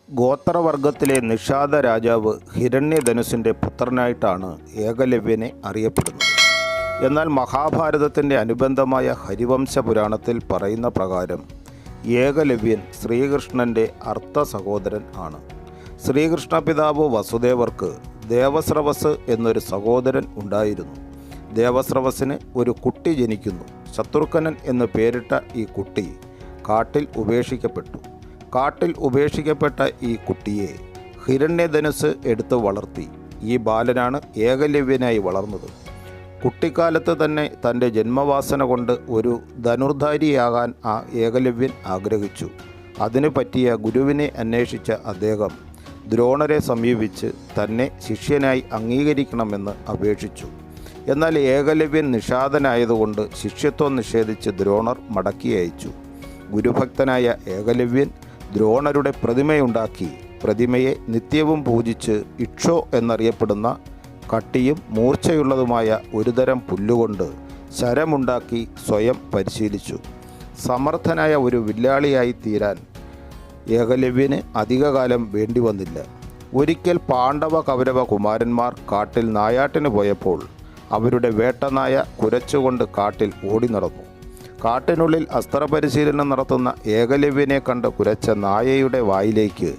ഗോത്രവർഗത്തിലെ നിഷാദ രാജാവ് ഹിരണ്യധനുസിൻ്റെ പുത്രനായിട്ടാണ് ഏകലവ്യനെ അറിയപ്പെടുന്നത്. എന്നാൽ മഹാഭാരതത്തിൻ്റെ അനുബന്ധമായ ഹരിവംശ പുരാണത്തിൽ പറയുന്ന പ്രകാരം ഏകലവ്യൻ ശ്രീകൃഷ്ണൻ്റെ അർത്ഥ സഹോദരൻ ആണ്. ശ്രീകൃഷ്ണ പിതാവ് വസുദേവർക്ക് ദേവസ്രവസ് എന്നൊരു സഹോദരൻ ഉണ്ടായിരുന്നു. ദേവസ്രവസിന് ഒരു കുട്ടി ജനിക്കുന്നു. ശത്രുഘ്നൻ എന്ന് പേരിട്ട ഈ കുട്ടി കാട്ടിൽ ഉപേക്ഷിക്കപ്പെട്ടു. കാട്ടിൽ ഉപേക്ഷിക്കപ്പെട്ട ഈ കുട്ടിയെ ഹിരണ്യധനുസ് എടുത്ത് വളർത്തി. ഈ ബാലനാണ് ഏകലവ്യനായി വളർന്നത്. കുട്ടിക്കാലത്ത് തന്നെ തൻ്റെ ജന്മവാസന കൊണ്ട് ഒരു ധനുർധാരിയാകാൻ ആ ഏകലവ്യൻ ആഗ്രഹിച്ചു. അതിനു പറ്റിയ ഗുരുവിനെ അന്വേഷിച്ച അദ്ദേഹം ദ്രോണരെ സമീപിച്ച് തന്നെ ശിഷ്യനായി അംഗീകരിക്കണമെന്ന് അപേക്ഷിച്ചു. എന്നാൽ ഏകലവ്യൻ നിഷാദനായതുകൊണ്ട് ശിഷ്യത്വം നിഷേധിച്ച് ദ്രോണർ മടക്കി അയച്ചു. ഗുരുഭക്തനായ ഏകലവ്യൻ ദ്രോണരുടെ പ്രതിമയുണ്ടാക്കി. പ്രതിമയെ നിത്യവും പൂജിച്ച് ഇക്ഷോ എന്നറിയപ്പെടുന്ന കട്ടിയും മൂർച്ചയുള്ളതുമായ ഒരുതരം പുല്ലുകൊണ്ട് ശരമുണ്ടാക്കി സ്വയം പരിശീലിച്ചു. സമർത്ഥനായ ഒരു വില്ലാളിയായി തീരാൻ ഏകലവ്യന് അധികകാലം വേണ്ടി വന്നില്ല. ഒരിക്കൽ പാണ്ഡവ കൗരവ കുമാരന്മാർ കാട്ടിൽ നായാട്ടിന് പോയപ്പോൾ അവരുടെ വേട്ടനായ കുരച്ചുകൊണ്ട് കാട്ടിൽ ഓടി നടന്നു. കാട്ടിനുള്ളിൽ അസ്ത്രപരിശീലനം നടത്തുന്ന ഏകലവ്യനെ കണ്ട് കുരച്ച നായയുടെ വായിലേക്ക്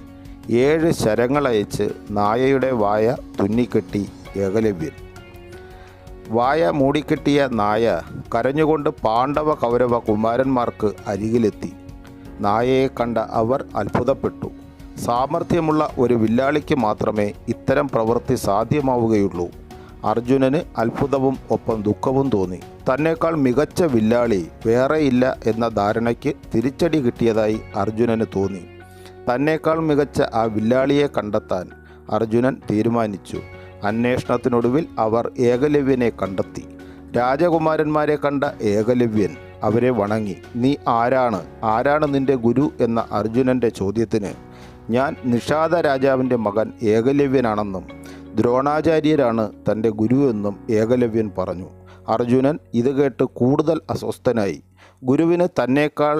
7 ശരങ്ങളയച്ച് നായയുടെ വായ തുന്നിക്കെട്ടി ഏകലവ്യൻ. വായ മൂടിക്കെട്ടിയ നായ കരഞ്ഞുകൊണ്ട് പാണ്ഡവ കൗരവ കുമാരന്മാർക്ക് അരികിലെത്തി. നായയെ കണ്ട അവർ അത്ഭുതപ്പെട്ടു. സാമർഥ്യമുള്ള ഒരു വില്ലാളിക്ക് മാത്രമേ ഇത്തരം പ്രവൃത്തി സാധ്യമാവുകയുള്ളൂ. അർജുനന് അത്ഭുതവും ഒപ്പം ദുഃഖവും തോന്നി. തന്നേക്കാൾ മികച്ച വില്ലാളി വേറെയില്ല എന്ന ധാരണയ്ക്ക് തിരിച്ചടി കിട്ടിയതായി അർജുനന് തോന്നി. തന്നേക്കാൾ മികച്ച ആ വില്ലാളിയെ കണ്ടെത്താൻ അർജുനൻ തീരുമാനിച്ചു. അന്വേഷണത്തിനൊടുവിൽ അവർ ഏകലവ്യനെ കണ്ടെത്തി. രാജകുമാരന്മാരെ കണ്ട ഏകലവ്യൻ അവരെ വണങ്ങി. നീ ആരാണ് നിന്റെ ഗുരു എന്ന അർജുനൻ്റെ ചോദ്യത്തിന് ഞാൻ നിഷാദ രാജാവിൻ്റെ മകൻ ഏകലവ്യനാണെന്നും ദ്രോണാചാര്യരാണ് തൻ്റെ ഗുരു എന്നും ഏകലവ്യൻ പറഞ്ഞു. അർജുനൻ ഇത് കേട്ട് കൂടുതൽ അസ്വസ്ഥനായി. ഗുരുവിന് തന്നേക്കാൾ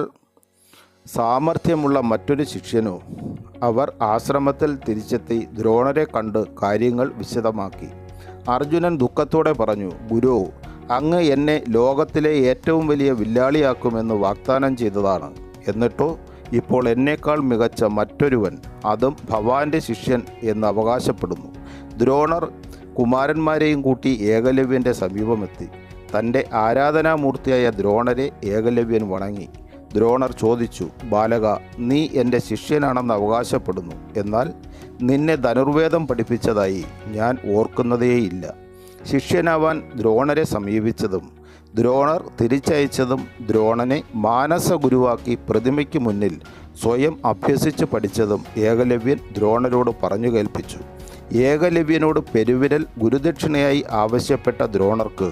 സാമർഥ്യമുള്ള മറ്റൊരു ശിഷ്യനോ? അവർ ആശ്രമത്തിൽ തിരിച്ചെത്തി ദ്രോണരെ കണ്ട് കാര്യങ്ങൾ വിശദമാക്കി. അർജുനൻ ദുഃഖത്തോടെ പറഞ്ഞു, ഗുരു, അങ്ങ് എന്നെ ലോകത്തിലെ ഏറ്റവും വലിയ വില്ലാളിയാക്കുമെന്ന് വാഗ്ദാനം ചെയ്തതാണ്. എന്നിട്ടോ ഇപ്പോൾ എന്നേക്കാൾ മികച്ച മറ്റൊരുവൻ, അതും ഭവാന്റെ ശിഷ്യൻ എന്ന് അവകാശപ്പെടുന്നു. ദ്രോണർ കുമാരന്മാരെയും കൂട്ടി ഏകലവ്യൻ്റെ സമീപമെത്തി. തൻ്റെ ആരാധനാമൂർത്തിയായ ദ്രോണരെ ഏകലവ്യൻ വണങ്ങി. ദ്രോണർ ചോദിച്ചു, ബാലക, നീ എൻ്റെ ശിഷ്യനാണെന്ന് അവകാശപ്പെടുന്നു. എന്നാൽ നിന്നെ ധനുർവേദം പഠിപ്പിച്ചതായി ഞാൻ ഓർക്കുന്നതേയില്ല. ശിഷ്യനാവാൻ ദ്രോണരെ സമീപിച്ചതും ദ്രോണർ തിരിച്ചയച്ചതും ദ്രോണനെ മാനസ ഗുരുവാക്കി പ്രതിമയ്ക്ക് മുന്നിൽ സ്വയം അഭ്യസിച്ച് പഠിച്ചതും ഏകലവ്യൻ ദ്രോണരോട് പറഞ്ഞു കേൾപ്പിച്ചു. ഏകലവ്യനോട് പെരുവിരൽ ഗുരുദക്ഷിണയായി ആവശ്യപ്പെട്ട ദ്രോണർക്ക്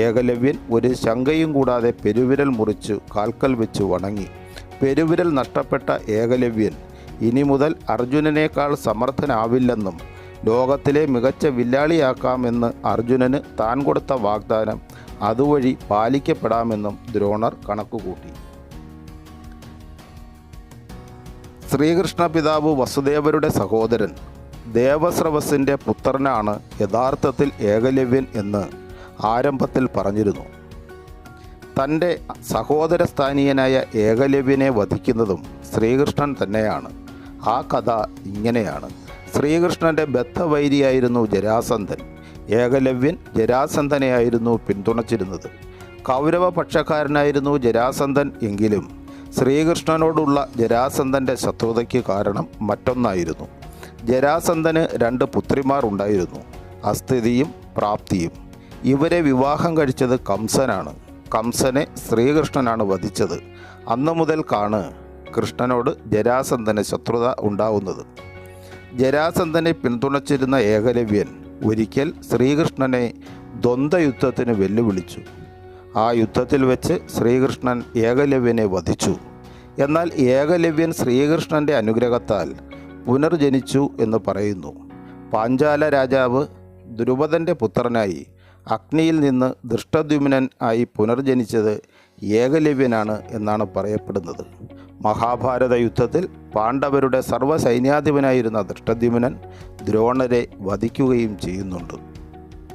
ഏകലവ്യൻ ഒരു ശങ്കയും കൂടാതെ പെരുവിരൽ മുറിച്ച് കാൽക്കൽ വെച്ച് വണങ്ങി. പെരുവിരൽ നഷ്ടപ്പെട്ട ഏകലവ്യൻ ഇനി മുതൽ അർജുനനേക്കാൾ സമർത്ഥനാവില്ലെന്നും ലോകത്തിലെ മികച്ച വില്ലാളിയാക്കാമെന്ന് അർജുനന് താൻ കൊടുത്ത വാഗ്ദാനം അതുവഴി പാലിക്കപ്പെടാമെന്നും ദ്രോണർ കണക്കുകൂട്ടി. ശ്രീകൃഷ്ണ പിതാവ് വസുദേവരുടെ സഹോദരൻ ദേവസ്രവസിൻ്റെ പുത്രനാണ് യഥാർത്ഥത്തിൽ ഏകലവ്യൻ എന്ന് ആരംഭത്തിൽ പറഞ്ഞിരുന്നു. തൻ്റെ സഹോദരസ്ഥാനീയനായ ഏകലവ്യനെ വധിക്കുന്നതും ശ്രീകൃഷ്ണൻ തന്നെയാണ്. ആ കഥ ഇങ്ങനെയാണ്. ശ്രീകൃഷ്ണൻ്റെ ബദ്ധവൈരിയായിരുന്നു ജരാസന്ധൻ. ഏകലവ്യൻ ജരാസന്ധനെയായിരുന്നു പിന്തുണച്ചിരുന്നത്. കൗരവപക്ഷക്കാരനായിരുന്നു ജരാസന്ധൻ എങ്കിലും ശ്രീകൃഷ്ണനോടുള്ള ജരാസന്ധൻ്റെ ശത്രുതയ്ക്ക് കാരണം മറ്റൊന്നായിരുന്നു. ജരാസന്ധന് 2 പുത്രിമാർ ഉണ്ടായിരുന്നു, അസ്ഥിതിയും പ്രാപ്തിയും. ഇവരെ വിവാഹം കഴിച്ചത് കംസനാണ്. കംസനെ ശ്രീകൃഷ്ണനാണ് വധിച്ചത്. അന്നു മുതൽക്കാണ് കൃഷ്ണനോട് ജരാസന്ധന് ശത്രുത ഉണ്ടാവുന്നത്. ജരാസന്ധനെ പിന്തുണച്ചിരുന്ന ഏകലവ്യൻ ഒരിക്കൽ ശ്രീകൃഷ്ണനെ ദ്വന്ദ്വയുദ്ധത്തിന് വെല്ലുവിളിച്ചു. ആ യുദ്ധത്തിൽ വെച്ച് ശ്രീകൃഷ്ണൻ ഏകലവ്യനെ വധിച്ചു. എന്നാൽ ഏകലവ്യൻ ശ്രീകൃഷ്ണൻ്റെ അനുഗ്രഹത്താൽ പുനർജനിച്ചു എന്ന് പറയുന്നു. പാഞ്ചാല രാജാവ് ദ്രുപദൻ്റെ പുത്രനായി അഗ്നിയിൽ നിന്ന് ദൃഷ്ടദ്യുമ്നൻ ആയി പുനർജനിച്ചത് ഏകലവ്യനാണ് എന്നാണ് പറയപ്പെടുന്നത്. മഹാഭാരത യുദ്ധത്തിൽ പാണ്ഡവരുടെ സർവ്വസൈന്യാധിപനായിരുന്ന ദൃഷ്ടദ്യുമ്നൻ ദ്രോണരെ വധിക്കുകയും ചെയ്യുന്നുണ്ട്.